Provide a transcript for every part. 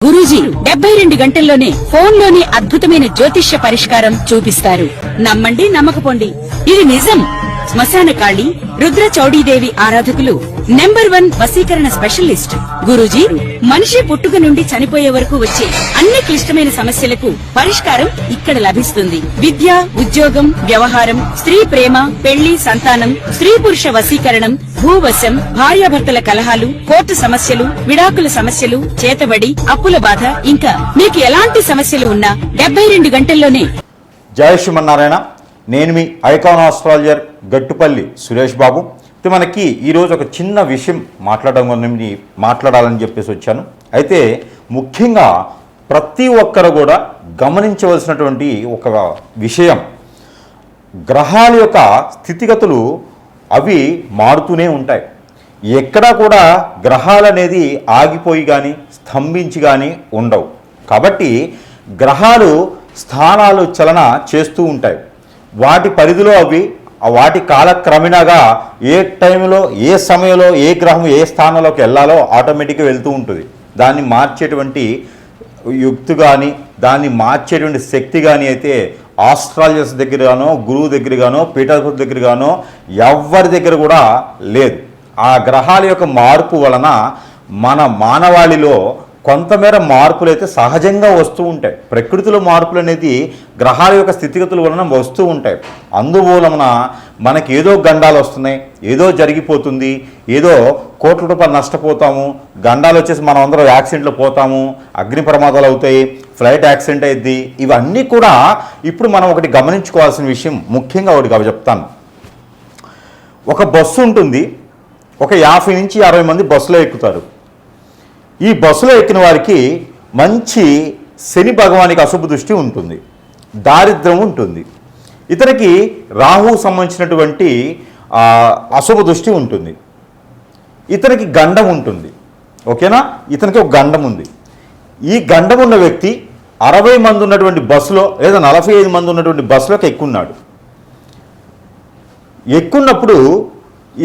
గురూజీ 72 గంటల్లోనే ఫోన్లోని అద్భుతమైన జ్యోతిష్య పరిష్కారం చూపిస్తారు. నమ్మండి, నమ్మకపోండి, ఇది నిజం. శ్మశాన కాళి రుద్ర చౌడీదేవి ఆరాధకులు నంబర్ 1 వశీకరణ స్పెషలిస్ట్ గురూజీ. మనిషి పుట్టుక నుండి చనిపోయే వరకు వచ్చే అన్ని క్లిష్టమైన సమస్యలకు పరిష్కారం ఇక్కడ లభిస్తుంది. విద్య, ఉద్యోగం, వ్యవహారం, స్త్రీ ప్రేమ, పెళ్లి, సంతానం, స్త్రీ పురుష వశీకరణం, భూవశం, భార్యాభర్తల కలహాలు, కోర్టు సమస్యలు, విడాకుల సమస్యలు, చేతబడి, అప్పుల బాధ, ఇంకా మీకు ఎలాంటి సమస్యలు ఉన్నా 72 గంటల్లోనే. జై శ్రీమన్నారాయణ. నేను మీ ఐకాన్ ఆస్ట్రాలజర్ గట్టుపల్లి సురేష్ బాబు. మనకి ఈరోజు ఒక చిన్న విషయం మాట్లాడాలని చెప్పేసి వచ్చాను. అయితే ముఖ్యంగా ప్రతి ఒక్కరు కూడా గమనించవలసినటువంటి ఒక విషయం, గ్రహాల యొక్క స్థితిగతులు అవి మారుతూనే ఉంటాయి. ఎక్కడా కూడా గ్రహాలు అనేది ఆగిపోయి కానీ స్తంభించి కానీ ఉండవు. కాబట్టి గ్రహాలు స్థానాలు చలన చేస్తూ ఉంటాయి. వాటి పరిధిలో అవి వాటి కాలక్రమేణాగా ఏ టైంలో ఏ సమయంలో ఏ గ్రహం ఏ స్థానంలోకి వెళ్ళాలో ఆటోమేటిక్గా వెళ్తూ ఉంటుంది. దాన్ని మార్చేటువంటి యుక్తి కానీ దాన్ని మార్చేటువంటి శక్తి కానీ అయితే ఆస్ట్రాలజర్స్ దగ్గరగానో గురువు దగ్గరగానో పీఠాధిపతుల దగ్గరగానో ఎవరి దగ్గర కూడా లేదు. ఆ గ్రహాల యొక్క మార్పు వలన మన మానవాళిలో కొంతమేర మార్పులు అయితే సహజంగా వస్తూ ఉంటాయి. ప్రకృతిలో మార్పులు అనేది గ్రహాల యొక్క స్థితిగతుల వలన వస్తూ ఉంటాయి. అందువలన మనకి ఏదో గండాలు వస్తున్నాయి, ఏదో జరిగిపోతుంది, ఏదో కోట్ల రూపాయలు నష్టపోతాము, గండాలు వచ్చేసి మనం అందరం యాక్సిడెంట్లు పోతాము, అగ్ని ప్రమాదాలు అవుతాయి, ఫ్లైట్ యాక్సిడెంట్ అయ్యిద్ది. ఇవన్నీ కూడా ఇప్పుడు మనం ఒకటి గమనించుకోవాల్సిన విషయం. ముఖ్యంగా ఒకటి చెప్తాను. ఒక బస్సు ఉంటుంది, ఒక 50 నుంచి 60 మంది బస్సులో ఎక్కుతారు. ఈ బస్సులో ఎక్కిన వారికి మంచి శని భగవానికి అశుభ దృష్టి ఉంటుంది, దారిద్ర్యం ఉంటుంది, ఇతనికి రాహు సంబంధించినటువంటి అశుభ దృష్టి ఉంటుంది, ఇతనికి గండం ఉంటుంది. ఓకేనా? ఇతనికి ఒక గండం ఉంది. ఈ గండం ఉన్న వ్యక్తి 60 మంది ఉన్నటువంటి బస్సులో లేదా 45 మంది ఉన్నటువంటి బస్సులోకి ఎక్కున్నాడు. ఎక్కున్నప్పుడు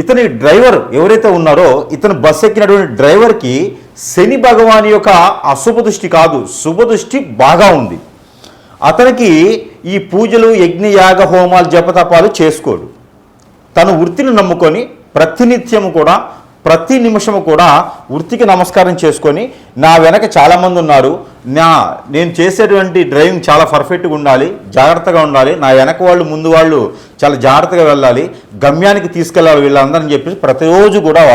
ఇతని డ్రైవర్ ఎవరైతే ఉన్నారో ఇతను బస్సు ఎక్కినటువంటి డ్రైవర్కి శని భగవాని యొక్క అశుభ దృష్టి కాదు, శుభ దృష్టి బాగా ఉంది. అతనికి ఈ పూజలు, యజ్ఞ, యాగ, హోమాలు, జపతపాలు చేసుకోడు. తను వృత్తిని నమ్ముకొని ప్రతినిత్యము కూడా ప్రతి నిమిషము కూడా వృత్తికి నమస్కారం చేసుకొని, నా వెనక చాలామంది ఉన్నారు, నేను చేసేటువంటి డ్రైవింగ్ చాలా పర్ఫెక్ట్గా ఉండాలి, జాగ్రత్తగా ఉండాలి, నా వెనక వాళ్ళు ముందు వాళ్ళు చాలా జాగ్రత్తగా వెళ్ళాలి, గమ్యానికి తీసుకెళ్ళాలి వీళ్ళందరని చెప్పేసి ప్రతిరోజు కూడా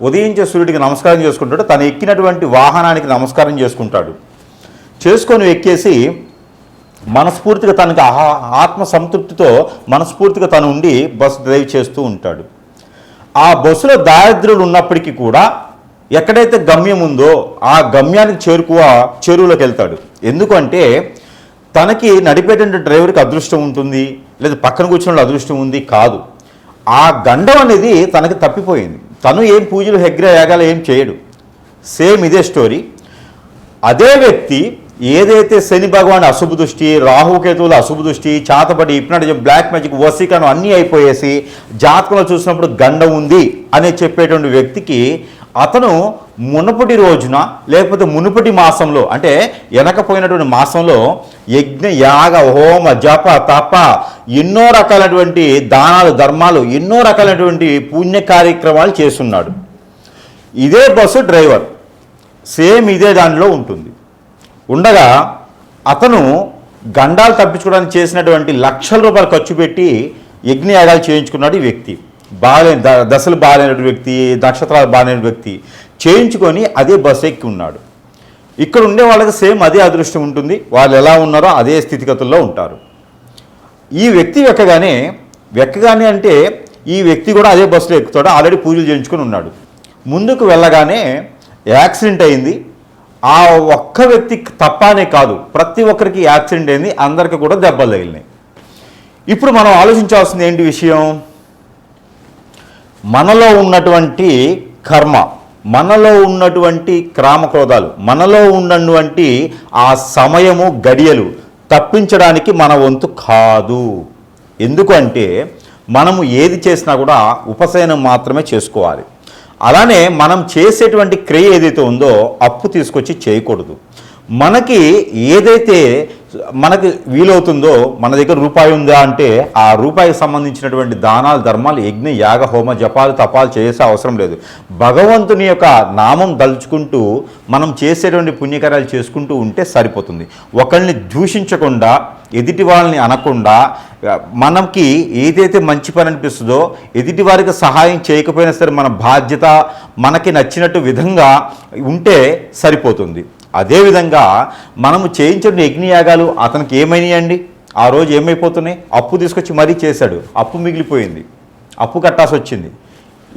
ఉదయించే సూర్యుడికి నమస్కారం చేసుకుంటాడు. తను ఎక్కినటువంటి వాహనానికి నమస్కారం చేసుకుంటాడు. చేసుకొని ఎక్కేసి మనస్ఫూర్తిగా తనకి ఆత్మ సంతృప్తితో మనస్ఫూర్తిగా తను ఉండి బస్సు డ్రైవ్ చేస్తూ ఉంటాడు. ఆ బస్సులో దారిద్ర్యులు ఉన్నప్పటికీ కూడా ఎక్కడైతే గమ్యం ఉందో ఆ గమ్యానికి చెరువులోకి వెళ్తాడు. ఎందుకంటే తనకి నడిపేటువంటి డ్రైవర్కి అదృష్టం ఉంటుంది, లేదా పక్కన కూర్చున్న అదృష్టం ఉంది కాదు. ఆ గండం అనేది తనకి తప్పిపోయింది. తను ఏం పూజలు, హెగ్ర, యాగాలు ఏం చేయడు. సేమ్ ఇదే స్టోరీ. అదే వ్యక్తి ఏదైతే శని భగవాన్ అశుభ దృష్టి, రాహుకేతువుల అశుభ దృష్టి, చాతపడి, హిప్నాటిజం, బ్లాక్ మ్యాజిక్, వశీకరణం అన్నీ అయిపోయేసి జాతకంలో చూసినప్పుడు గండం ఉంది అని చెప్పేటువంటి వ్యక్తికి అతను మునుపటి రోజున లేకపోతే మునుపటి మాసంలో అంటే వెనకపోయినటువంటి మాసంలో యజ్ఞ, యాగ, హోమ, జప, తప ఎన్నో రకాలైనటువంటి దానాలు, ధర్మాలు, ఎన్నో రకాలైనటువంటి పుణ్య కార్యక్రమాలు చేస్తున్నాడు. ఇదే బస్సు డ్రైవర్ సేమ్ ఇదే దానిలో ఉంటుంది. ఉండగా అతను గండాలు తప్పించుకోవడానికి చేసినటువంటి లక్షల రూపాయలు ఖర్చు పెట్టి యజ్ఞయాగాలు చేయించుకున్నాడు. ఈ వ్యక్తి బాగాలేని దశలు బాగాలేనటువంటి వ్యక్తి, నక్షత్రాలు బాగాలేని వ్యక్తి చేయించుకొని అదే బస్సు ఎక్కి ఉన్నాడు. ఇక్కడ ఉండే వాళ్ళకి సేమ్ అదే అదృష్టం ఉంటుంది. వాళ్ళు ఎలా ఉన్నారో అదే స్థితిగతుల్లో ఉంటారు. ఈ వ్యక్తి వెక్కగానే అంటే ఈ వ్యక్తి కూడా అదే బస్సులో ఎక్కుతాడు. ఆల్రెడీ పూజలు చేయించుకొని ఉన్నాడు. ముందుకు వెళ్ళగానే యాక్సిడెంట్ అయింది. ఆ ఒక్క వ్యక్తి తప్పనే కాదు, ప్రతి ఒక్కరికి యాక్సిడెంట్ అయింది, అందరికీ కూడా దెబ్బలు తగిలినాయి. ఇప్పుడు మనం ఆలోచించాల్సింది ఏంటి విషయం? మనలో ఉన్నటువంటి కర్మ, మనలో ఉన్నటువంటి క్రామక్రోధాలు, మనలో ఉన్నటువంటి ఆ సమయము, గడియలు తప్పించడానికి మన వంతు కాదు. ఎందుకంటే మనము ఏది చేసినా కూడా ఉపశమనం మాత్రమే చేసుకోవాలి. అలానే మనం చేసేటువంటి క్రియ ఏదైతే ఉందో అప్పు తీసుకొచ్చి చేయకూడదు. మనకి ఏదైతే మనకి వీలవుతుందో, మన దగ్గర రూపాయి ఉందా అంటే ఆ రూపాయికి సంబంధించినటువంటి దానాలు, ధర్మాలు, యజ్ఞ, యాగ, హోమ, జపాలు, తపాలు చేసే అవసరం లేదు. భగవంతుని యొక్క నామం దలుచుకుంటూ మనం చేసేటువంటి పుణ్యకార్యాలు చేసుకుంటూ ఉంటే సరిపోతుంది. ఒకరిని దూషించకుండా, ఎదుటి వాళ్ళని అనకుండా, మనకి ఏదైతే మంచి పని అనిపిస్తుందో ఎదుటి వారికి సహాయం చేయకపోయినా సరే మన బాధ్యత మనకి నచ్చినట్టు విధంగా ఉంటే సరిపోతుంది. అదేవిధంగా మనము చేయించిన యజ్ఞయాగాలు అతనికి ఏమైనాయండి? ఆ రోజు ఏమైపోతున్నాయి? అప్పు తీసుకొచ్చి మరీ చేశాడు, అప్పు మిగిలిపోయింది, అప్పు కట్టాల్సి వచ్చింది.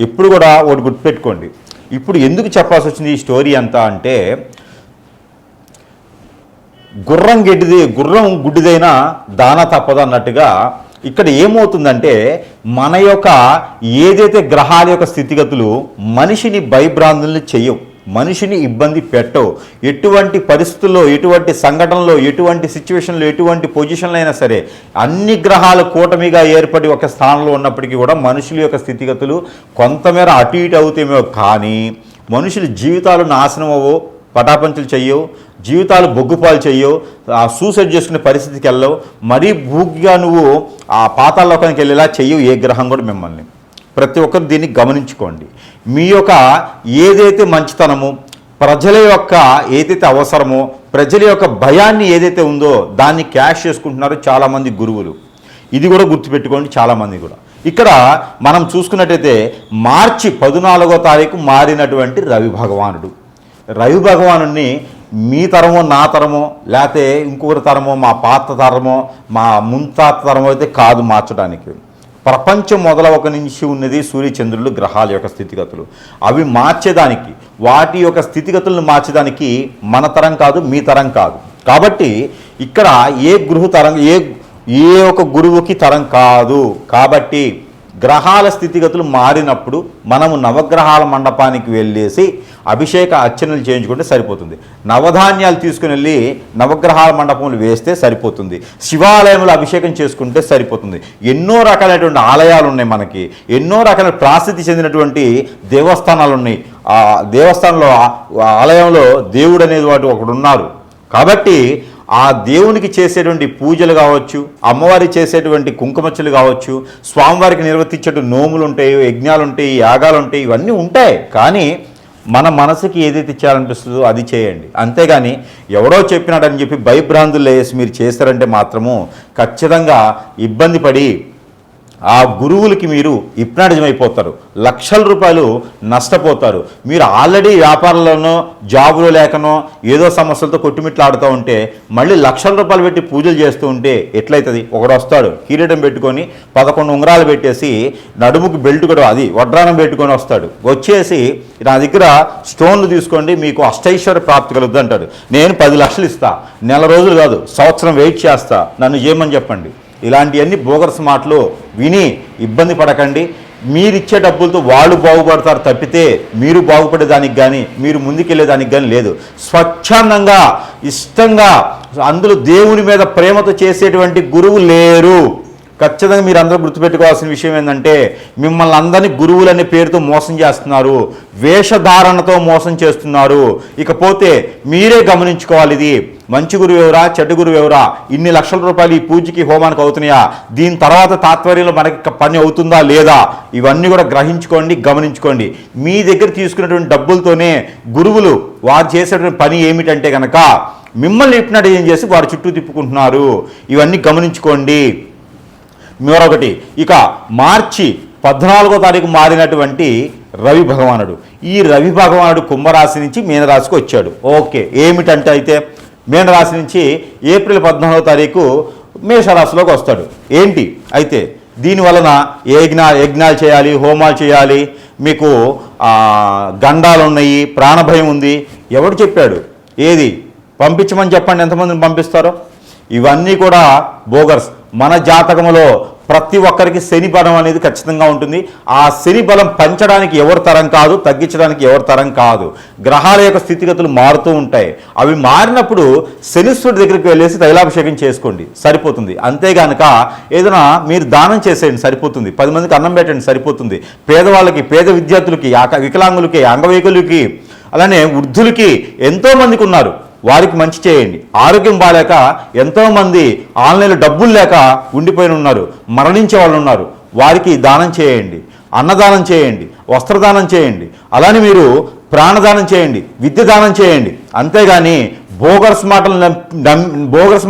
ఎప్పుడు కూడా ఒకటి గుర్తుపెట్టుకోండి. ఇప్పుడు ఎందుకు చెప్పాల్సి వచ్చింది ఈ స్టోరీ అంతా అంటే, గుర్రం గుడ్డిదైనా దాన తప్పదు అన్నట్టుగా ఇక్కడ ఏమవుతుందంటే, మన యొక్క ఏదైతే గ్రహాల యొక్క స్థితిగతులు మనిషిని భయభ్రాంతుల్ని చెయ్యవు, మనిషిని ఇబ్బంది పెట్టవు. ఎటువంటి పరిస్థితుల్లో, ఎటువంటి సంఘటనలో, ఎటువంటి సిచ్యువేషన్లో, ఎటువంటి పొజిషన్లో అయినా సరే అన్ని గ్రహాల కూటమిగా ఏర్పడి ఒక స్థానంలో ఉన్నప్పటికీ కూడా మనుషుల యొక్క స్థితిగతులు కొంతమేర అటు ఇటు అవుతామో, కానీ మనుషుల జీవితాలు నాశనం అవ్వవు, పటాపంచులు చెయ్యవు, జీవితాలు బొగ్గుపాలు చెయ్యవు, సూసైడ్ చేసుకునే పరిస్థితికి వెళ్ళవు, మరీ భూగ్గా నువ్వు ఆ పాతాళలోకానికి వెళ్ళేలా చెయ్యవు ఏ గ్రహం కూడా మిమ్మల్ని. ప్రతి ఒక్కరు దీన్ని గమనించుకోండి. మీ యొక్క ఏదైతే మంచితనమో, ప్రజల యొక్క ఏదైతే అవసరమో, ప్రజల యొక్క భయాన్ని ఏదైతే ఉందో దాన్ని క్యాష్ చేసుకుంటున్నారు చాలామంది గురువులు. ఇది కూడా గుర్తుపెట్టుకోండి చాలామంది కూడా. ఇక్కడ మనం చూసుకున్నట్టయితే మార్చి 14వ తారీఖు మారినటువంటి రవి భగవానుడిని మీ తరమో, నా తరమో, లేకపోతే ఇంకొకరి తరమో, మా పాత తరమో, మా ముంతాత తరమో అయితే కాదు మార్చడానికి. ప్రపంచం మొదలవక నుంచి ఉన్నది సూర్యచంద్రులు, గ్రహాల యొక్క స్థితిగతులు. అవి మార్చేదానికి, వాటి యొక్క స్థితిగతులను మార్చేదానికి మన తరం కాదు, మీ తరం కాదు. కాబట్టి ఇక్కడ ఏ ఒక గురువుకి తరం కాదు. కాబట్టి గ్రహాల స్థితిగతులు మారినప్పుడు మనము నవగ్రహాల మండపానికి వెళ్ళేసి అభిషేక అర్చనలు చేయించుకుంటే సరిపోతుంది. నవధాన్యాలు తీసుకుని వెళ్ళి నవగ్రహాల మండపంలో వేస్తే సరిపోతుంది. శివాలయంలో అభిషేకం చేసుకుంటే సరిపోతుంది. ఎన్నో రకాలైనటువంటి ఆలయాలు ఉన్నాయి మనకి, ఎన్నో రకాల ప్రసిద్ధి చెందినటువంటి దేవస్థానాలు ఉన్నాయి. ఆ దేవస్థానంలో, ఆలయంలో దేవుడు అనేది వాటి ఒకడు ఉన్నారు. కాబట్టి ఆ దేవునికి చేసేటువంటి పూజలు కావచ్చు, అమ్మవారి చేసేటువంటి కుంకుమచ్చలు కావచ్చు, స్వామివారికి నిర్వర్తించేటు నోములు ఉంటాయి, యజ్ఞాలు ఉంటాయి, యాగాలు ఉంటాయి, ఇవన్నీ ఉంటాయి. కానీ మన మనసుకి ఏదైతే చేయాలనిపిస్తుందో అది చేయండి. అంతేగాని ఎవడో చెప్పినాడని చెప్పి భయభ్రాంతులు వేసి మీరు చేస్తారంటే మాత్రము ఖచ్చితంగా ఇబ్బంది పడి ఆ గురువులకి మీరు హిప్నాటిజం అయిపోతారు, లక్షల రూపాయలు నష్టపోతారు. మీరు ఆల్రెడీ వ్యాపారంలోనో, జాబులో లేకనో ఏదో సమస్యలతో కొట్టుమిట్లాడుతూ ఉంటే మళ్ళీ లక్షల రూపాయలు పెట్టి పూజలు చేస్తూ ఉంటే ఎట్లయితుంది? ఒకడు వస్తాడు కిరీటం పెట్టుకొని 11 ఉంగరాలు పెట్టేసి నడుముకి బెల్ట్ కూడా అది వడ్రానం పెట్టుకొని వస్తాడు. వచ్చేసి నా దగ్గర స్టోన్లు తీసుకోండి మీకు అష్టైశ్వర్య ప్రాప్తి కలుగుద్ది అంటాడు. నేను 10 లక్షలు ఇస్తా, నెల రోజులు కాదు సంవత్సరం వెయిట్ చేస్తా, నన్ను చేయమని చెప్పండి. ఇలాంటివన్నీ బోగర్స్ మాటలు విని ఇబ్బంది పడకండి. మీరిచ్చే డబ్బులతో వాళ్ళు బాగుపడతారు తప్పితే మీరు బాగుపడేదానికి కానీ, మీరు ముందుకెళ్ళేదానికి కానీ లేదు. స్వచ్ఛందంగా, ఇష్టంగా, అందులో దేవుని మీద ప్రేమతో చేసేటువంటి గురువు లేరు. ఖచ్చితంగా మీరు అందరూ గుర్తుపెట్టుకోవాల్సిన విషయం ఏంటంటే, మిమ్మల్ని అందరినీ గురువులనే పేరుతో మోసం చేస్తున్నారు, వేషధారణతో మోసం చేస్తున్నారు. ఇకపోతే మీరే గమనించుకోవాలి, ఇది మంచి గురువు ఎవరా, చెడ్డ గురువు ఎవరా, ఇన్ని లక్షల రూపాయలు ఈ పూజకి హోమానికి అవుతున్నాయా, దీని తర్వాత తాత్పర్యంలో మనకి పని అవుతుందా లేదా, ఇవన్నీ కూడా గ్రహించుకోండి, గమనించుకోండి. మీ దగ్గర తీసుకున్నటువంటి డబ్బులతోనే గురువులు వారు చేసేటువంటి పని ఏమిటంటే కనుక మిమ్మల్ని హిప్నటైజ్ చేసి వారి చుట్టూ తిప్పుకుంటున్నారు. ఇవన్నీ గమనించుకోండి. మరొకటి, ఇక మార్చి 14వ తారీఖు మారినటువంటి రవి భగవానుడు, ఈ రవి భగవానుడు కుంభరాశి నుంచి మీనరాశికి వచ్చాడు. ఓకే, ఏమిటంటే అయితే మీనరాశి నుంచి ఏప్రిల్ 14వ తారీఖు మేషరాశిలోకి వస్తాడు. ఏంటి అయితే దీనివలన యజ్ఞాలు చేయాలి, హోమాలు చేయాలి, మీకు గండాలు ఉన్నాయి, ప్రాణభయం ఉంది. ఎవడు చెప్పాడు? ఏది పంపించమని చెప్పండి, ఎంతమందిని పంపిస్తారో. ఇవన్నీ కూడా బోగర్స్. మన జాతకంలో ప్రతి ఒక్కరికి శని బలం అనేది ఖచ్చితంగా ఉంటుంది. ఆ శని బలం పెంచడానికి ఎవరి తరం కాదు, తగ్గించడానికి ఎవరి తరం కాదు. గ్రహాల యొక్క స్థితిగతులు మారుతూ ఉంటాయి. అవి మారినప్పుడు శనీశ్వరుడి దగ్గరికి వెళ్ళేసి తైలాభిషేకం చేసుకోండి, సరిపోతుంది. అంతేగానక ఏదైనా మీరు దానం చేసేయండి, సరిపోతుంది. 10 మందికి అన్నం పెట్టండి, సరిపోతుంది. పేదవాళ్ళకి, పేద విద్యార్థులకి, వికలాంగులకి, అంగవైకల్యులకి, అలానే వృద్ధులకి ఎంతోమందికి ఉన్నారు. వారికి మంచి చేయండి. ఆరోగ్యం బాగాలేక ఎంతోమంది ఆన్లైన్లో డబ్బులు లేక ఉండిపోయి ఉన్నారు, మరణించే వాళ్ళు ఉన్నారు. వారికి దానం చేయండి, అన్నదానం చేయండి, వస్త్రదానం చేయండి, అలానే మీరు ప్రాణదానం చేయండి, విద్య దానం చేయండి. అంతేగాని బోగర్స్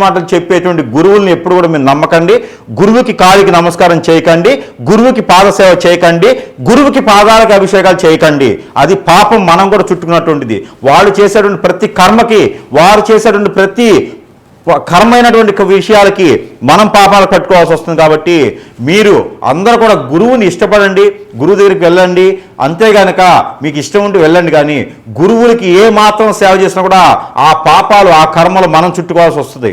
మాటలు చెప్పేటువంటి గురువుల్ని ఎప్పుడు కూడా మీరు నమ్మకండి. గురువుకి కాలికి నమస్కారం చేయకండి, గురువుకి పాదసేవ చేయకండి, గురువుకి పాదాలకు అభిషేకాలు చేయకండి. అది పాపం మనం కూడా చుట్టుకున్నటువంటిది. వాళ్ళు చేసేటువంటి ప్రతి కర్మకి, వారు చేసేటువంటి ప్రతి కర్మైనటువంటి విషయాలకి మనం పాపాలు కట్టుకోవాల్సి వస్తుంది. కాబట్టి మీరు అందరూ కూడా గురువుని ఇష్టపడండి, గురువు దగ్గరికి వెళ్ళండి. అంతేగానక మీకు ఇష్టం ఉంటే వెళ్ళండి, కానీ గురువులకి ఏ మాత్రం సేవ చేసినా కూడా ఆ పాపాలు, ఆ కర్మలు మనం చుట్టుకోవాల్సి వస్తుంది.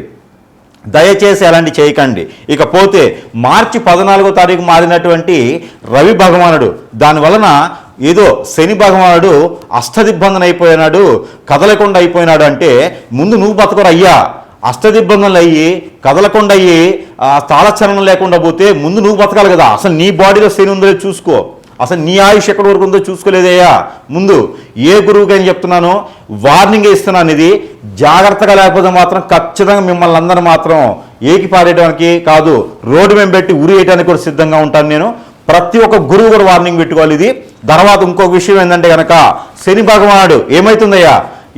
దయచేసి అలాంటి చేయకండి. ఇకపోతే మార్చి 14వ తారీఖు మారినటువంటి రవి భగవానుడు, దానివలన ఏదో శని భగవానుడు అష్టదిబ్బందన అయిపోయినాడు, కదలకుండా అయిపోయినాడు అంటే ముందు నువ్వు బతకరు అయ్యా. అష్టదిబ్బందులు అయ్యి కదలకుండా అయ్యి తాళచలనం లేకుండా పోతే ముందు నువ్వు బతకాలి కదా. అసలు నీ బాడీలో శని ఉందో చూసుకో, అసలు నీ ఆయుష్ ఎక్కడి వరకు ఉందో చూసుకోలేదయ్యా. ముందు ఏ గురువుకైనా చెప్తున్నానో వార్నింగ్ ఇస్తున్నాను, ఇది జాగ్రత్తగా లేకపోతే మాత్రం ఖచ్చితంగా మిమ్మల్ని అందరూ మాత్రం ఏకి పారేయడానికి కాదు, రోడ్డు మేము పెట్టి ఉరి వేయడానికి కూడా సిద్ధంగా ఉంటాను నేను. ప్రతి ఒక్క గురువు కూడా వార్నింగ్ పెట్టుకోవాలి ఇది. తర్వాత ఇంకొక విషయం ఏంటంటే కనుక శని భగవానుడు ఏమవుతుందయ్యా,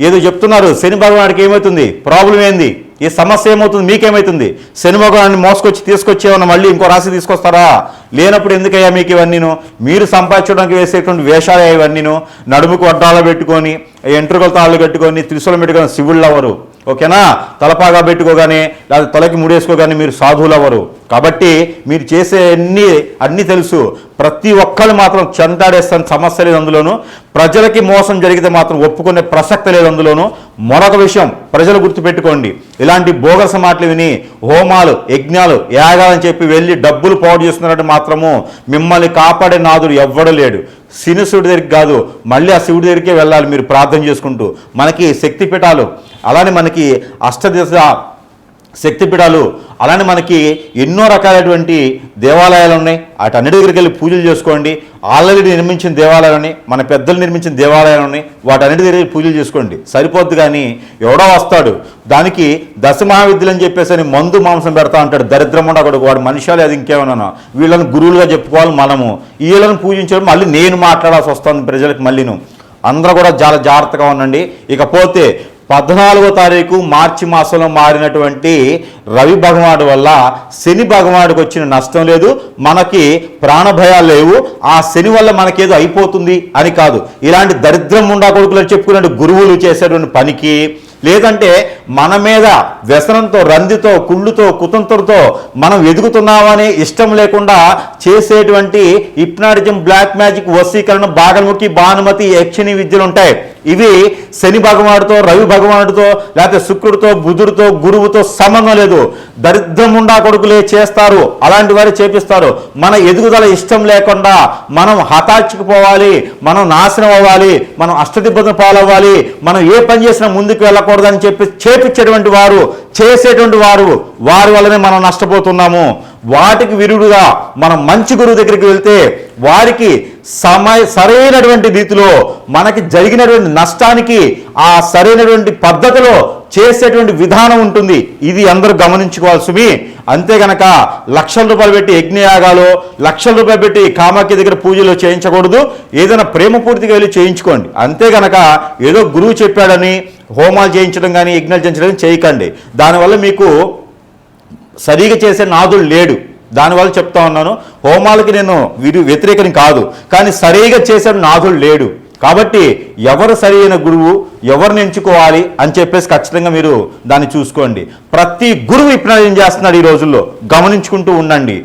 ఏదో చెప్తున్నారు, శని భగవానుడికి ఏమవుతుంది, ప్రాబ్లం ఏంది, ఈ సమస్య ఏమవుతుంది, మీకేమవుతుంది? శని భగవాన్ని మోసుకొచ్చి తీసుకొచ్చేమన్నా మళ్ళీ ఇంకో రాశి తీసుకొస్తారా? లేనప్పుడు ఎందుకయ్యా మీకు ఇవన్నీను? మీరు సంపాదించడానికి వేసేటువంటి వేషాలు ఇవన్నీను. నడుముకు వడ్డాలు పెట్టుకొని, ఎంట్రుకల తాళ్ళు కట్టుకొని, త్రిశూలం పెట్టుకొని శివుళ్ళు అవ్వరు, ఓకేనా? తలపాగా పెట్టుకోగానే లేదా తలకి ముడేసుకోగానే మీరు సాధువులు అవ్వరు. కాబట్టి మీరు చేసే అన్నీ తెలుసు. ప్రతి ఒక్కరు మాత్రం చెంటాడేస్తాను, సమస్య లేదు అందులోను. ప్రజలకి మోసం జరిగితే మాత్రం ఒప్పుకునే ప్రసక్తి లేదు అందులోను. మరొక విషయం ప్రజలు గుర్తుపెట్టుకోండి, ఇలాంటి బోగస మాటలు విని హోమాలు, యజ్ఞాలు, యాగాలని చెప్పి వెళ్ళి డబ్బులు పాడు చేస్తున్నట్టు మాత్రము మిమ్మల్ని కాపాడే నాదుడు ఎవ్వడూ లేడు. శివుడి దగ్గరికి కాదు, మళ్ళీ ఆ శివుడి దగ్గరికే వెళ్ళాలి మీరు ప్రార్థన చేసుకుంటూ. మనకి శక్తిపీఠాలు, అలానే మనకి అష్టదిశ శక్తిపీఠాలు, అలానే మనకి ఎన్నో రకాలైనటువంటి దేవాలయాలు ఉన్నాయి. వాటన్నిటి దగ్గరికి వెళ్ళి పూజలు చేసుకోండి. ఆల్రెడీ నిర్మించిన దేవాలయాలు ఉన్నాయి, మన పెద్దలు నిర్మించిన దేవాలయాలు ఉన్నాయి, వాటన్నిటి దగ్గర పూజలు చేసుకోండి, సరిపోద్ది. కానీ ఎవడో వస్తాడు దానికి దశమహావిద్యలు అని చెప్పేసి మందు మాంసం పెడతా అంటాడు, దరిద్రం ఉండకూడదు వాడు. మనుషాలు అది ఇంకేమన్నా, వీళ్ళని గురువులుగా చెప్పుకోవాలి మనము, వీళ్ళని పూజించడం మళ్ళీ నేను మాట్లాడాల్సి వస్తుంది ప్రజలకు. మళ్ళీను అందరూ కూడా చాలా జాగ్రత్తగా ఉండండి. ఇకపోతే 14వ తారీఖు మార్చి మాసంలో మారినటువంటి రవి భగవానుడు వల్ల శని భగవానుడికి వచ్చిన నష్టం లేదు, మనకి ప్రాణభయాలు లేవు. ఆ శని వల్ల మనకేదో అయిపోతుంది అని కాదు. ఇలాంటి దరిద్రం ఉండా కొడుకులు చెప్పుకునే గురువులు చేసేటువంటి పనికి, లేదంటే మన మీద వ్యసనంతో, రందితో, కుళ్ళుతో, కుతంత్రంతో మనం ఎదుగుతున్నామని ఇష్టం లేకుండా చేసేటువంటి హిప్నాటిజం, బ్లాక్ మ్యాజిక్, వశీకరణ, బాగల్ముఖి, భానుమతి, యక్షిణి విద్యలు ఉంటాయి. ఇవి శని భగవానుడితో, రవి భగవానుడితో, లేకపోతే శుక్రుడితో, బుధుడితో, గురువుతో సంబంధం లేదు. దరిద్రముండా కొడుకులే చేస్తారు, అలాంటి వారు చేపిస్తారు. మన ఎదుగుదల ఇష్టం లేకుండా మనం హతాచుకుపోవాలి, మనం నాశనం అవ్వాలి, మనం అష్టదిబ్బతులు పాలవ్వాలి, మనం ఏ పని చేసినా ముందుకు వెళ్ళకూడదని చెప్పి చేపించేటువంటి వారు, చేసేటువంటి వారు, వారి వల్లనే మనం నష్టపోతున్నాము. వాటికి విరుడుగా మనం మంచి గురువు దగ్గరికి వెళ్తే వారికి సరైనటువంటి రీతిలో మనకి జరిగినటువంటి నష్టానికి ఆ సరైనటువంటి పద్ధతిలో చేసేటువంటి విధానం ఉంటుంది. ఇది అందరూ గమనించుకోవాలి సుమి. అంతే గనక లక్షల రూపాయలు పెట్టి యజ్ఞయాగాలు, లక్షల రూపాయలు పెట్టి కామాఖ్య దగ్గర పూజలు చేయించకూడదు. ఏదైనా ప్రేమపూర్తిగా వెళ్ళి చేయించుకోండి. అంతే గనక ఏదో గురువు చెప్పాడని హోమాలు చేయించడం కానీ, యజ్ఞాలు చేయించడం చేయకండి. దానివల్ల మీకు సరిగా చేసే నాదుడు లేడు. దానివల్ల చెప్తా ఉన్నాను, హోమాలకి నేను వ్యతిరేకని కాదు, కానీ సరిగా చేసే నాదుడు లేడు. కాబట్టి ఎవరు సరైన గురువు, ఎవరిని ఎంచుకోవాలి అని చెప్పేసి ఖచ్చితంగా మీరు దాన్ని చూసుకోండి. ప్రతి గురువు ఇప్పుడు ఏం చేస్తున్నాడు ఈ రోజుల్లో గమనించుకుంటూ ఉండండి.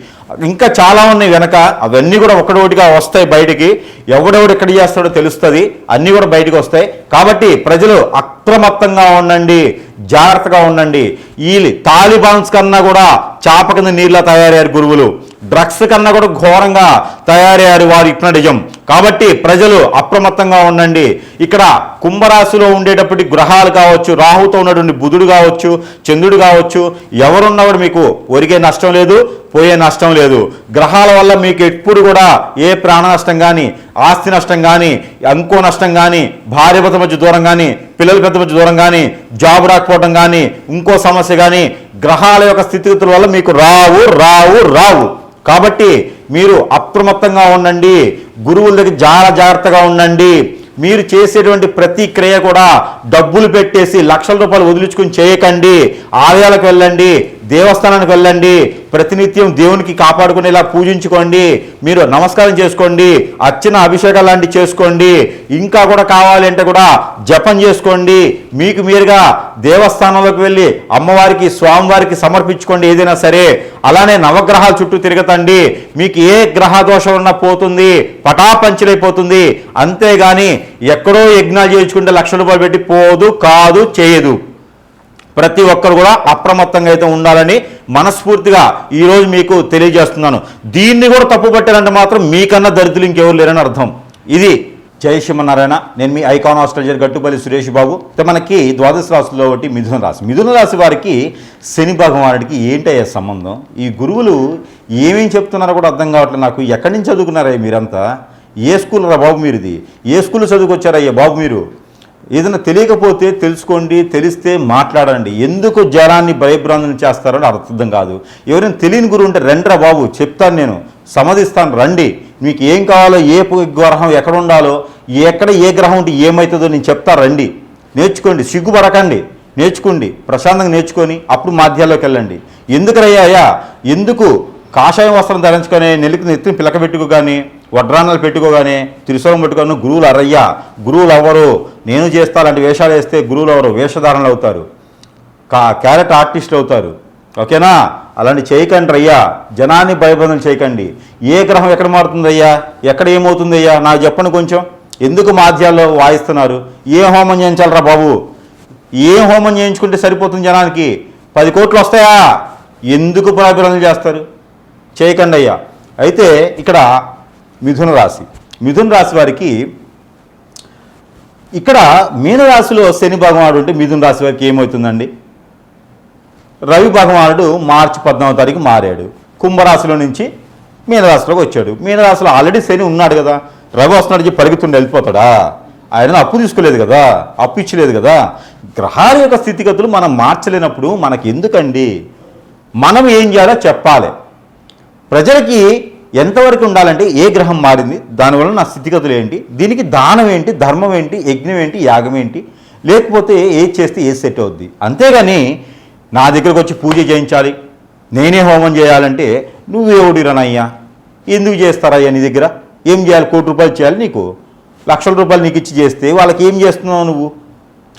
ఇంకా చాలా ఉన్నాయి వెనక, అవన్నీ కూడా ఒకటోటిగా వస్తాయి బయటికి. ఎవడెవడు ఎక్కడ చేస్తాడో తెలుస్తుంది, అన్నీ కూడా బయటికి వస్తాయి. కాబట్టి ప్రజలు అప్రమత్తంగా ఉండండి, జాగ్రత్తగా ఉండండి. ఈ తాలిబాన్స్ కన్నా కూడా చాప కింద నీళ్ళ తయారయ్యారు గురువులు. డ్రగ్స్ కన్నా కూడా ఘోరంగా తయారయ్యారు వారు నిజం. కాబట్టి ప్రజలు అప్రమత్తంగా ఉండండి. ఇక్కడ కుంభరాశిలో ఉండేటప్పటి గ్రహాలు కావచ్చు, రాహుతో ఉన్నటువంటి బుధుడు కావచ్చు, చంద్రుడు కావచ్చు, ఎవరున్నవాడు మీకు ఒరిగే నష్టం లేదు, పోయే నష్టం లేదు. గ్రహాల వల్ల మీకు ఎప్పుడు కూడా ఏ ప్రాణ నష్టం కానీ, ఆస్తి నష్టం కానీ, ఇంకో నష్టం కానీ, భార్య భర్త మధ్య దూరం కానీ, పిల్లల పెద్ద మధ్య దూరం కానీ, జాబ్ రాకపోవడం కానీ, ఇంకో సమస్య కానీ గ్రహాల యొక్క స్థితిగతుల వల్ల మీకు రావు. కాబట్టి మీరు అప్రమత్తంగా ఉండండి. గురువుల దగ్గర చాలా జాగ్రత్తగా ఉండండి. మీరు చేసేటువంటి ప్రతి క్రియ కూడా డబ్బులు పెట్టేసి లక్షల రూపాయలు వదిలించుకుని చేయకండి. ఆలయాలకు వెళ్ళండి, దేవస్థానానికి వెళ్ళండి, ప్రతినిత్యం దేవునికి కాపాడుకునేలా పూజించుకోండి, మీరు నమస్కారం చేసుకోండి, అర్చన అభిషేకాలు లాంటివి చేసుకోండి. ఇంకా కూడా కావాలి అంటే కూడా జపం చేసుకోండి. మీకు మీరుగా దేవస్థానంలోకి వెళ్ళి అమ్మవారికి, స్వామివారికి సమర్పించుకోండి ఏదైనా సరే. అలానే నవగ్రహాల చుట్టూ తిరగతండి. మీకు ఏ గ్రహ దోషం ఉన్నా పోతుంది, పటాపంచలైపోతుంది. అంతేగాని ఎక్కడో యజ్ఞాలు చేయించుకుంటే లక్షల రూపాయలు పెట్టి పోదు, కాదు, చేయదు. ప్రతి ఒక్కరు కూడా అప్రమత్తంగా అయితే ఉండాలని మనస్ఫూర్తిగా ఈరోజు మీకు తెలియజేస్తున్నాను. దీన్ని కూడా తప్పు పట్టారంటే మాత్రం మీకన్నా దరిద్రులు ఇంకెవరు లేరని అర్థం. ఇది జై శ్రీమన్నారాయణ. నేను మీ ఐకాన్ ఆస్ట్రాలజర్ గట్టుపల్లి సురేష్ బాబు. మనకి ద్వాదశ రాశిలో ఒకటి మిథున రాశి వారికి శని భగవానుడికి ఏంటయ్యే సంబంధం? ఈ గురువులు ఏమేం చెప్తున్నారో కూడా అర్థం కావట్లేదు నాకు. ఎక్కడి నుంచి చదువుకున్నారయ్యా మీరంతా? ఏ స్కూల్ రా బాబు మీరుది? ఏ స్కూల్లో చదువుకొచ్చారయ్యా బాబు మీరు? ఏదైనా తెలియకపోతే తెలుసుకోండి, తెలిస్తే మాట్లాడండి. ఎందుకు జనాన్ని భయభ్రాంతులు చేస్తారో అర్థం కాదు. ఎవరైనా తెలియని గురువు ఉంటే రండిరా బాబు, చెప్తాను, నేను సమ్మతిస్తాను, రండి. మీకు ఏం కావాలో, ఏ గ్రహం ఎక్కడ ఉండాలో, ఎక్కడ ఏ గ్రహం ఉంటే ఏమవుతుందో నేను చెప్తా, రండి, నేర్చుకోండి, సిగ్గుపడకండి, నేర్చుకోండి, ప్రశాంతంగా నేర్చుకొని అప్పుడు మాధ్యాల్లోకి వెళ్ళండి. ఎందుకరయ్యా, ఎందుకు కాషాయం వస్త్రం ధరించుకొని నెత్తిని పిలక పెట్టుకోగానే, వడ్రానాలు పెట్టుకోగానే, త్రిశూలం పెట్టుకొని గురువులు అరయ్యా, గురువులు అవ్వరు. నేను చేస్తా అలాంటి వేషాలు వేస్తే గురువులు అవ్వరు, వేషధారణలు అవుతారు, క్యారెట్ ఆర్టిస్టులు అవుతారు. ఓకేనా? అలాంటి చేయకండి అయ్యా. జనాన్ని భయబంధం చేయకండి. ఏ గ్రహం ఎక్కడ మారుతుందయ్యా, ఎక్కడ ఏమవుతుందయ్యా నాకు చెప్పండి కొంచెం. ఎందుకు మాధ్యాల్లో వాయిస్తున్నారు? ఏ హోమం చేయించాలరా బాబు? ఏ హోమం చేయించుకుంటే సరిపోతుంది జనానికి? 10 కోట్లు వస్తాయా? ఎందుకు భయభ్రాంతులు చేస్తారు? చేయకండి అయ్యా. అయితే ఇక్కడ మిథున రాశి వారికి ఇక్కడ మీనరాశిలో శని భగవానుడు ఉంటే మిథున రాశి వారికి ఏమవుతుందండి? రవి భగవానుడు మార్చి 14వ తారీఖు మారాడు. కుంభరాశిలో నుంచి మీనరాశిలోకి వచ్చాడు. మీనరాశిలో ఆల్రెడీ శని ఉన్నాడు కదా. రవి వస్తున్నాడు చెప్పి పరిగెత్తుండి వెళ్ళిపోతాడా? ఆయన అప్పు తీసుకోలేదు కదా, అప్పు ఇచ్చలేదు కదా. గ్రహాల యొక్క స్థితిగతులు మనం మార్చలేనప్పుడు మనకి ఎందుకండి? మనం ఏం చేయాలో చెప్పాలి. ప్రజలకి ఎంతవరకు ఉండాలంటే ఏ గ్రహం మారింది, దానివల్ల నా స్థితిగతులు ఏంటి, దీనికి దానం ఏంటి, ధర్మం ఏంటి, యజ్ఞం ఏంటి, యాగం ఏంటి, లేకపోతే ఏది చేస్తే ఏది సెట్ అవుద్ది. అంతేగాని నా దగ్గరకు వచ్చి పూజ చేయించాలి, నేనే హోమం చేయాలంటే నువ్వేవుడిరనయ్యా, ఎందుకు చేస్తారయ్యా? నీ దగ్గర ఏం చేయాలి? 1 కోటి రూపాయలు చేయాలి, నీకు లక్షల రూపాయలు నీకు ఇచ్చి చేస్తే వాళ్ళకి ఏం చేస్తున్నావు? నువ్వు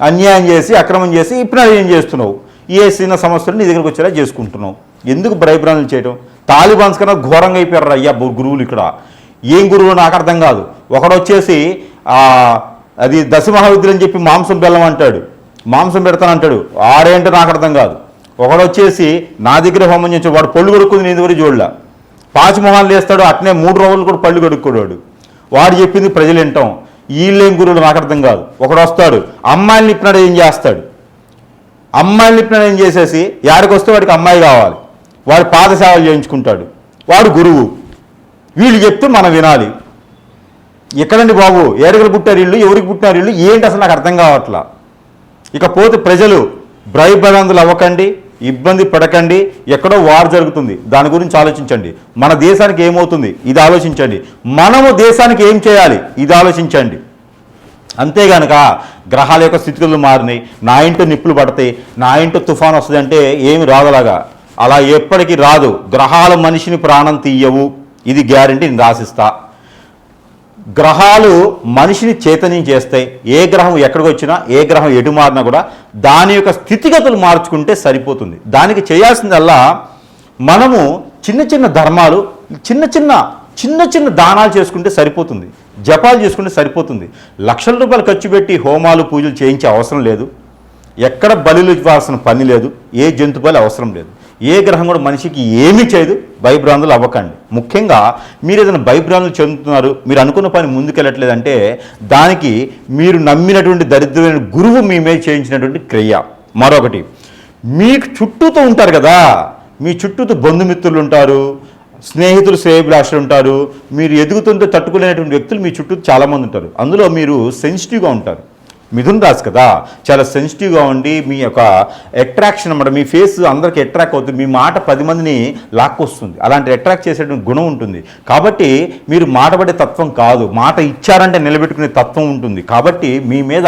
అన్యాయం చేసి, అక్రమం చేసి, ఇప్పుడు ఏం చేస్తున్నావు? ఏ చిన్న సమస్యలు నీ దగ్గరకు వచ్చేలా చేసుకుంటున్నావు. ఎందుకు భయభ్రాంతులు చేయడం? తాలిబాన్స్ కన్నా ఘోరంగా అయిపోయారు అయ్యా గురువులు. ఇక్కడ ఏం గురువు నాకు అర్థం కాదు. ఒకడు వచ్చేసి అది దశమహావిద్యులు అని చెప్పి మాంసం బెల్లం అంటాడు, మాంసం పెడతానంటాడు. ఆడేంటో నాకు అర్థం కాదు. ఒకడు వచ్చేసి నా దగ్గర హోమం చేసి వాడు పళ్ళు కొడుకుంది, నీ దగ్గర చూడలే, పాచిమొహాలు వేస్తాడు, అట్నే 3 రోజులు కూడా పళ్ళు కొడుక్కోడు. వాడు చెప్పింది ప్రజలు వింటాం. వీళ్ళేం గురువులు నాకు అర్థం కాదు. ఒకడు వస్తాడు, అమ్మాయిని నిప్పినాడు ఏం చేస్తాడు? అమ్మాయిని నిప్పినాడు ఏం చేసేసి యాడికి వస్తే వాడికి అమ్మాయి కావాలి, వాడు పాదసేవలు చేయించుకుంటాడు, వాడు గురువు. వీళ్ళు చెప్తే మనం వినాలి. ఎక్కడండి బాబు? ఏడగలు పుట్టారు వీళ్ళు, ఎవరికి పుట్టినారు వీళ్ళు, ఏంటి అసలు నాకు అర్థం కావట్లా. ఇకపోతే ప్రజలు భయభ్రాంతులు అవ్వకండి, ఇబ్బంది పడకండి. ఎక్కడో వార్ జరుగుతుంది, దాని గురించి ఆలోచించండి. మన దేశానికి ఏమవుతుంది ఇది ఆలోచించండి. మనము దేశానికి ఏం చేయాలి ఇది ఆలోచించండి. అంతేగానక గ్రహాల యొక్క స్థితిగతులు మారినాయి, నా ఇంటో నిప్పులు పడతాయి, నా ఇంటో తుఫాన్ వస్తుంది అంటే ఏమి రాదలాగా. అలా ఎప్పటికీ రాదు. గ్రహాలు మనిషిని ప్రాణం తీయవు, ఇది గ్యారంటీ నేను రాసిస్తా. గ్రహాలు మనిషిని చైతన్యం చేస్తాయి. ఏ గ్రహం ఎక్కడికి వచ్చినా, ఏ గ్రహం ఎటు మారినా కూడా దాని యొక్క స్థితిగతులు మార్చుకుంటే సరిపోతుంది. దానికి చేయాల్సిందల్లా మనము చిన్న చిన్న ధర్మాలు, చిన్న చిన్న దానాలు చేసుకుంటే సరిపోతుంది, జపాలు చేసుకుంటే సరిపోతుంది. లక్షల రూపాయలు ఖర్చు పెట్టి హోమాలు పూజలు చేయించే అవసరం లేదు. ఎక్కడ బలులు ఇవ్వాల్సిన పని లేదు, ఏ జంతు బలి అవసరం లేదు. ఏ గ్రహం కూడా మనిషికి ఏమీ చేయదు. భయభ్రాంతులు అవ్వకండి. ముఖ్యంగా మీరు ఏదైనా భయభ్రాంతులు చెందుతున్నారు, మీరు అనుకున్న పని ముందుకెళ్ళట్లేదంటే దానికి మీరు నమ్మినటువంటి దరిద్రమైన గురువు మీ మీద చేయించినటువంటి క్రియ. మరొకటి, మీకు చుట్టూతో ఉంటారు కదా, మీ చుట్టూతో బంధుమిత్రులు ఉంటారు, స్నేహితులు శ్రేయభిలాషులు ఉంటారు, మీరు ఎదుగుతుంటే తట్టుకోలేనటువంటి వ్యక్తులు మీ చుట్టూ చాలామంది ఉంటారు. అందులో మీరు సెన్సిటివ్గా ఉంటారు. మిథున రాశి కదా, చాలా సెన్సిటివ్గా ఉండి మీ యొక్క అట్రాక్షన్ అన్నమాట, మీ ఫేస్ అందరికి అట్రాక్ట్ అవుతుంది, మీ మాట 10 మందిని లాక్కొస్తుంది, అలాంటి అట్రాక్ట్ చేసేటువంటి గుణం ఉంటుంది. కాబట్టి మీరు మాట పడే తత్వం కాదు, మాట ఇచ్చారంటే నిలబెట్టుకునే తత్వం ఉంటుంది. కాబట్టి మీ మీద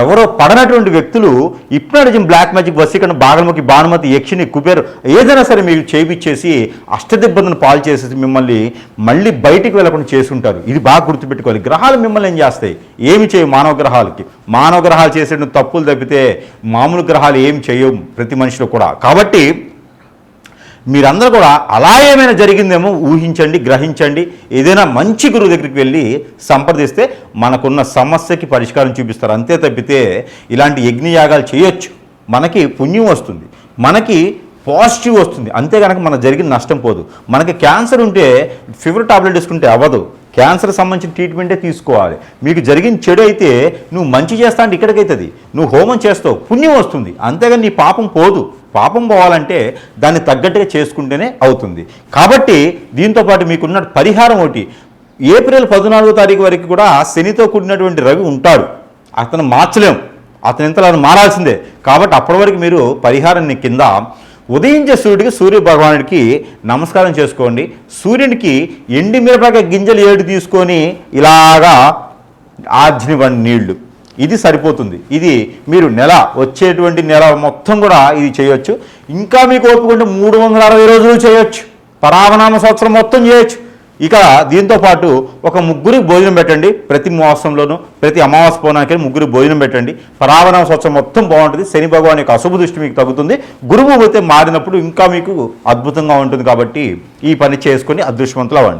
ఎవరో పడనటువంటి వ్యక్తులు హిప్నాటిజం, బ్లాక్ మ్యాజిక్, వశీకరణ, బాగలముఖి, భానుమతి, యక్షిని, కుబేరు ఏదైనా సరే మీరు చేయించేసి అష్టదిబ్బలను పాలు చేసేసి మిమ్మల్ని మళ్ళీ బయటికి వెళ్ళకుండా చేసుకుంటారు. ఇది బాగా గుర్తుపెట్టుకోవాలి. గ్రహాలు మిమ్మల్ని ఏం చేస్తాయి? ఏమి చేయవు. మానవ గ్రహాలకి మానవ గ్రహాలు చేసే తప్పులు తప్పితే మామూలు గ్రహాలు ఏం చేయవు ప్రతి మనిషిలో కూడా. కాబట్టి మీరందరూ కూడా అలా ఏమైనా జరిగిందేమో ఊహించండి, గ్రహించండి. ఏదైనా మంచి గురువు దగ్గరికి వెళ్ళి సంప్రదిస్తే మనకున్న సమస్యకి పరిష్కారం చూపిస్తారు. అంతే తప్పితే ఇలాంటి యజ్ఞయాగాలు చేయొచ్చు, మనకి పుణ్యం వస్తుంది, మనకి పాజిటివ్ వస్తుంది, అంతే కనుక మనకు జరిగిన నష్టం పోదు. మనకి క్యాన్సర్ ఉంటే ఫీవర్ టాబ్లెట్ వేసుకుంటే అవ్వదు, క్యాన్సర్ సంబంధించిన ట్రీట్మెంటే తీసుకోవాలి. మీకు జరిగిన చెడు అయితే నువ్వు మంచి చేస్తా అంటే ఇక్కడికైతుంది, నువ్వు హోమం చేస్తావు, పుణ్యం వస్తుంది, అంతేగాని నీ పాపం పోదు. పాపం పోవాలంటే దాన్ని తగ్గట్టుగా చేసుకుంటేనే అవుతుంది. కాబట్టి దీంతోపాటు మీకున్న పరిహారం ఒకటి, ఏప్రిల్ 14వ తారీఖు వరకు కూడా శనితో కూడినటువంటి రవి ఉంటాడు, అతను మార్చలేం, అతను ఇంతలో మారాల్సిందే. కాబట్టి అప్పటి వరకు మీరు పరిహారాన్ని కింద ఉదయించే సూర్యుడికి, సూర్య భగవానుడికి నమస్కారం చేసుకోండి. సూర్యుడికి ఎండి మిరపకాయ గింజలు 7 తీసుకొని ఇలాగా ఆర్జనివ్వండి నీళ్లు, ఇది సరిపోతుంది. ఇది మీరు వచ్చేటువంటి నెల మొత్తం కూడా ఇది చేయొచ్చు. ఇంకా మీకు ఓపుకుంటే 360 రోజులు చేయొచ్చు, పరావనామ సంవత్సరం మొత్తం చేయొచ్చు. ఇక దీంతో పాటు ఒక 3 భోజనం పెట్టండి. ప్రతి మాసంలోనూ ప్రతి అమావాస్య పౌర్ణానికి 3 భోజనం పెట్టండి. పరావనామ సంవత్సరం మొత్తం బాగుంటుంది. శని భగవాన్ యొక్క అశుభ దృష్టి మీకు తగ్గుతుంది. గురువు అయితే మారినప్పుడు ఇంకా మీకు అద్భుతంగా ఉంటుంది. కాబట్టి ఈ పని చేసుకొని అదృష్టవంతులు అవ్వండి.